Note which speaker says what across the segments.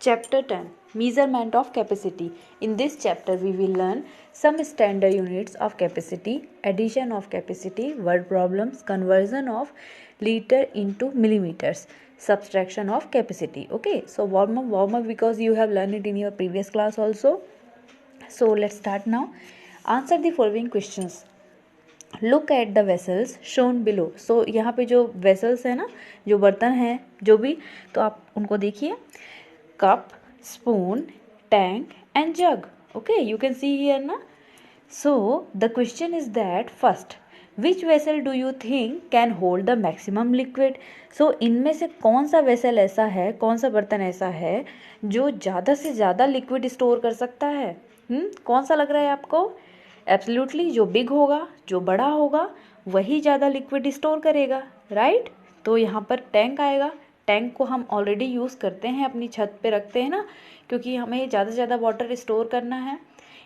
Speaker 1: Chapter 10, Measurement of Capacity. In this chapter we will learn some standard units of capacity, addition of capacity, word problems, conversion of liter into millimeters, subtraction of capacity. Okay, so warm up because you have learned it in your previous class also. So let's start now. Answer the following questions. Look at the vessels shown below. So यहाँ पे जो vessels है ना, जो बर्तन हैं जो भी, तो आप उनको देखिए. Cup, spoon, tank and jug. Okay, you can see here ना. So the question is that first, which vessel do you think can hold the maximum liquid. So इनमें से कौन सा वेसल ऐसा है, कौन सा बर्तन ऐसा है जो ज़्यादा से ज़्यादा लिक्विड स्टोर कर सकता है. कौन सा लग रहा है आपको? एब्सोल्युटली जो बिग होगा, जो बड़ा होगा, वही ज़्यादा लिक्विड स्टोर करेगा, राइट. तो यहाँ पर टैंक आएगा. टैंक को हम ऑलरेडी यूज़ करते हैं, अपनी छत पे रखते हैं ना, क्योंकि हमें ज़्यादा से ज़्यादा वाटर स्टोर करना है.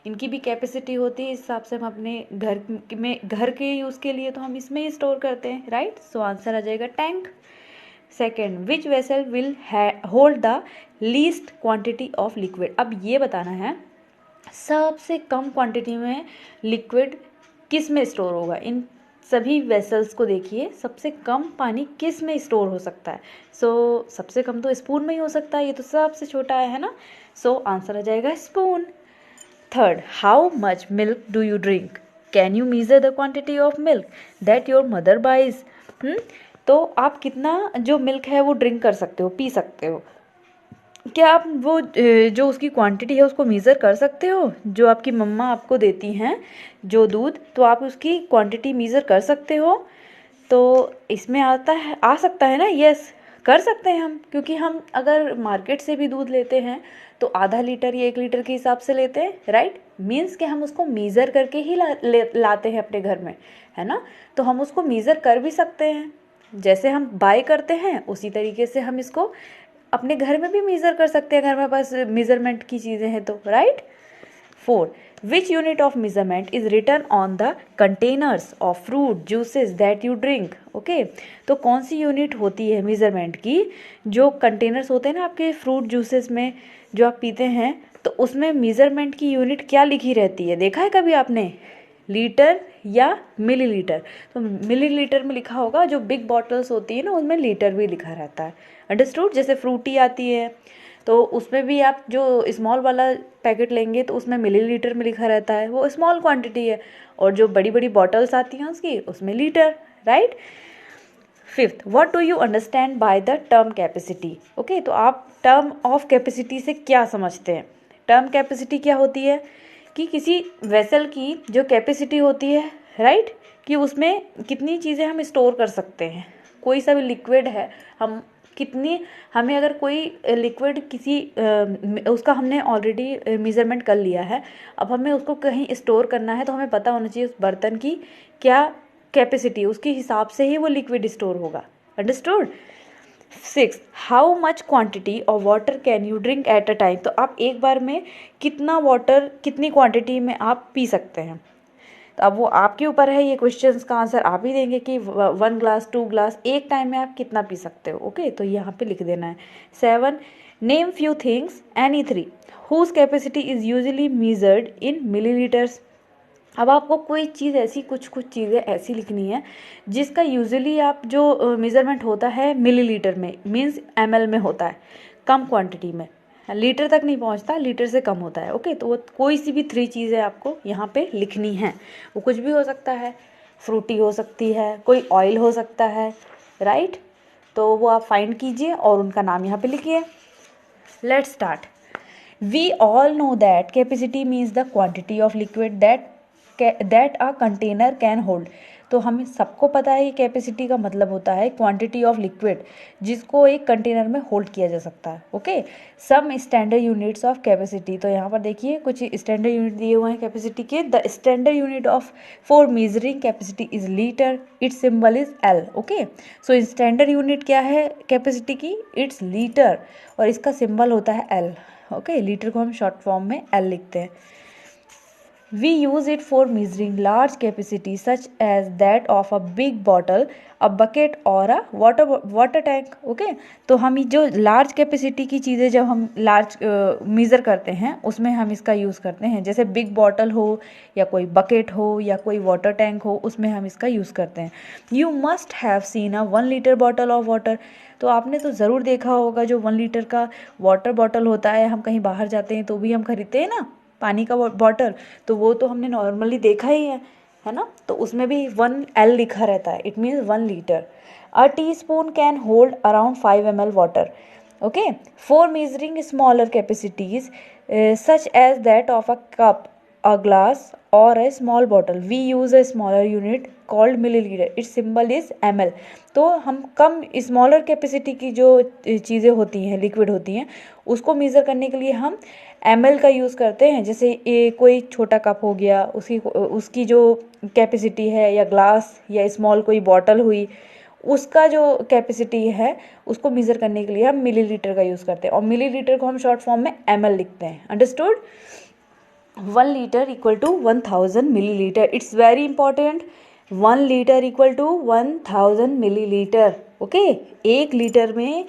Speaker 1: इनकी भी कैपेसिटी होती है, इस हिसाब से हम अपने घर के यूज़ के लिए तो हम इसमें ही स्टोर करते हैं, राइट. सो आंसर आ जाएगा tank. Second, which vessel will hold the least quantity of liquid. अब ये बताना है सबसे कम क्वांटिटी में लिक्विड किस में स्टोर होगा. इन सभी वेसल्स को देखिए, सबसे कम पानी किस में स्टोर हो सकता है. सो सबसे कम तो स्पून में ही हो सकता है, ये तो सबसे छोटा है ना. सो आंसर आ जाएगा spoon. Third, how much milk do you drink. Can you measure the quantity of milk that your mother buys. तो आप कितना जो मिल्क है वो ड्रिंक कर सकते हो, पी सकते हो. क्या आप वो जो उसकी क्वांटिटी है उसको मेज़र कर सकते हो, जो आपकी मम्मा आपको देती हैं जो दूध, तो आप उसकी क्वांटिटी मेज़र कर सकते हो. तो इसमें आ सकता है ना. यस, कर सकते हैं हम, क्योंकि हम अगर मार्केट से भी दूध लेते हैं तो आधा लीटर या 1 लीटर के हिसाब से लेते हैं, राइट. मीन्स कि हम उसको मेज़र करके ही लाते हैं अपने घर में, है ना. तो हम उसको मेज़र कर भी सकते हैं. जैसे हम बाय करते हैं उसी तरीके से हम इसको अपने घर में भी मेज़र कर सकते हैं, घर में पास मेज़रमेंट की चीज़ें हैं तो, right. 4, which unit of measurement is written on the containers of fruit juices that you drink. Okay, तो कौन सी यूनिट होती है मेज़रमेंट की, जो कंटेनर्स होते हैं ना आपके फ्रूट जूसेस में जो आप पीते हैं, तो उसमें मेज़रमेंट की यूनिट क्या लिखी रहती है. देखा है कभी आपने, लीटर या मिलीलीटर. तो मिलीलीटर में लिखा होगा, जो बिग बॉटल्स होती है ना उनमें लीटर भी लिखा रहता है. अंडरस्टूड. जैसे फ्रूटी आती है तो उसमें भी आप जो स्मॉल वाला पैकेट लेंगे तो उसमें मिलीलीटर में लिखा रहता है, वो स्मॉल क्वांटिटी है. और जो बड़ी बड़ी बॉटल्स आती हैं उसकी, उसमें litre, right. Fifth, what do you understand by the term capacity. Okay, तो आप टर्म ऑफ कैपेसिटी से क्या समझते हैं. टर्म कैपेसिटी क्या होती है कि किसी वेसल की जो कैपेसिटी होती है, राइट, कि उसमें कितनी चीज़ें हम स्टोर कर सकते हैं. कोई सा भी लिक्विड है, हम कितनी, हमें अगर कोई लिक्विड किसी उसका हमने ऑलरेडी मेज़रमेंट कर लिया है, अब हमें उसको कहीं स्टोर करना है, तो हमें पता होना चाहिए उस बर्तन की क्या कैपेसिटी, उसके हिसाब से ही वो लिक्विड स्टोर होगा. Understood. 6, how much quantity of water can you drink at a time. तो आप एक बार में कितना वाटर, कितनी क्वांटिटी में आप पी सकते हैं. तो अब वो आपके ऊपर है, ये क्वेश्चंस का आंसर आप ही देंगे कि 1 ग्लास 2 ग्लास एक टाइम में आप कितना पी सकते हो. ओके, तो यहाँ पे लिख देना है. 7, name few things any 3 whose capacity is usually measured in millilitres. अब आपको कोई चीज़ ऐसी, कुछ चीज़ें ऐसी लिखनी है जिसका यूजुअली आप जो मेज़रमेंट होता है मिलीलीटर में, मीन्स ml में होता है, कम क्वांटिटी में, लीटर तक नहीं पहुंचता, लीटर से कम होता है. ओके, तो वो कोई सी भी 3 चीज़ें आपको यहाँ पे लिखनी है. वो कुछ भी हो सकता है, फ्रूटी हो सकती है, कोई ऑयल हो सकता है, राइट. तो वो आप फाइंड कीजिए और उनका नाम यहाँ पे लिखिए. Let's start. We all know that capacity means the quantity of liquid that a container can hold. तो हमें सबको पता है, कैपेसिटी का मतलब होता है क्वांटिटी ऑफ लिक्विड जिसको एक कंटेनर में होल्ड किया जा सकता है. Okay, some standard units of capacity. तो यहाँ पर देखिए कुछ स्टैंडर्ड यूनिट दिए हुए हैं कैपेसिटी के. The standard unit of for measuring capacity is litre, it's symbol is L. Okay, so standard unit क्या है कैपेसिटी की, इट्स लीटर, और इसका सिंबल होता है एल. ओके, लीटर को हम शॉर्ट फॉर्म में एल लिखते हैं. We use it for measuring large capacity such as that of a big bottle, a bucket or a water tank. Okay, तो हम जो लार्ज कैपेसिटी की चीज़ें जब हम लार्ज मेज़र करते हैं उसमें हम इसका यूज़ करते हैं, जैसे बिग बॉटल हो या कोई बकेट हो या कोई वाटर टैंक हो, उसमें हम इसका यूज़ करते हैं. You must have seen a 1 litre bottle of water. तो आपने तो ज़रूर देखा होगा जो 1 लीटर का वाटर बॉटल होता है, हम कहीं बाहर जाते हैं तो भी हम खरीदते हैं ना पानी का बॉटल, तो वो तो हमने नॉर्मली देखा ही है ना. तो उसमें भी 1L लिखा रहता है, it means 1 litre. A teaspoon can hold around 5 ml water. Okay, for measuring smaller capacities such as that of a cup, a glass or a small bottle, we use a smaller unit called milliliter. its symbol is ml. तो हम कम smaller capacity की जो चीज़ें होती हैं, liquid होती हैं, उसको मेज़र करने के लिए हम ml का यूज़ करते हैं. जैसे ये कोई छोटा कप हो गया, उसकी जो कैपेसिटी है, या ग्लास या स्मॉल कोई बॉटल हुई, उसका जो कैपेसिटी है उसको मेज़र करने के लिए हम मिलीलीटर का यूज़ करते हैं, और मिलीलीटर को हम शॉर्ट फॉर्म में ml लिखते हैं. Understood? 1 liter equal to 1000 milliliter. It's very important. 1 liter equal to 1000 milliliter. Okay, 1 litre में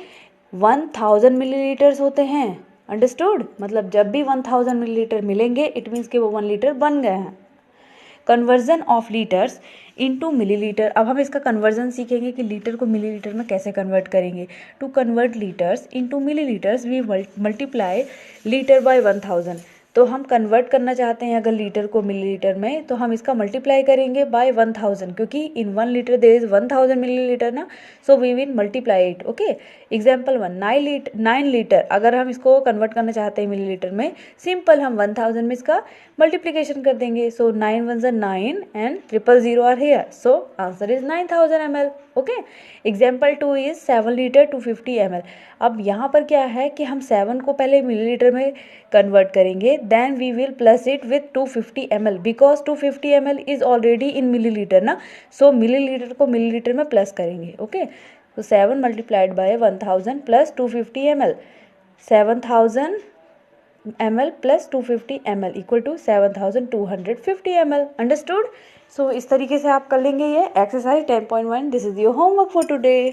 Speaker 1: 1000 मिलीलीटर्स होते हैं. अंडरस्टूड? मतलब जब भी 1000 मिलीलीटर मिलेंगे इट मीन्स कि वो 1 लीटर बन गए हैं. Conversion of litres into millilitre. अब हम इसका कन्वर्जन सीखेंगे कि लीटर को मिलीलीटर में कैसे कन्वर्ट करेंगे. To convert litres into millilitres we multiply litre by 1000. तो हम कन्वर्ट करना चाहते हैं अगर लीटर को मिलीलीटर में, तो हम इसका मल्टीप्लाई करेंगे बाय 1000, क्योंकि in 1 litre there is 1000 millilitre ना, so we will multiply it. Okay, example 1, 9 litre अगर हम इसको कन्वर्ट करना चाहते हैं मिलीलीटर में, सिंपल हम 1000 में इसका मल्टीप्लिकेशन कर देंगे. So 9 1 9 and 000 are here, so answer is 9000 ml. Okay, example 2 is 7 litre 250 ml. अब यहाँ पर क्या है कि हम 7 को पहले मिलीलीटर में कन्वर्ट करेंगे, then we will plus it with 250 ml, because 250 ml is already in millilitre ना, सो मिलीलीटर को मिलीलीटर में प्लस करेंगे. ओके, तो 7 multiplied by 1000 plus 250 ml, 7000 ml plus 250 ml equal to 7250 ml. Understood? So इस तरीके से आप कर लेंगे ये exercise 10.1. This is your homework for today.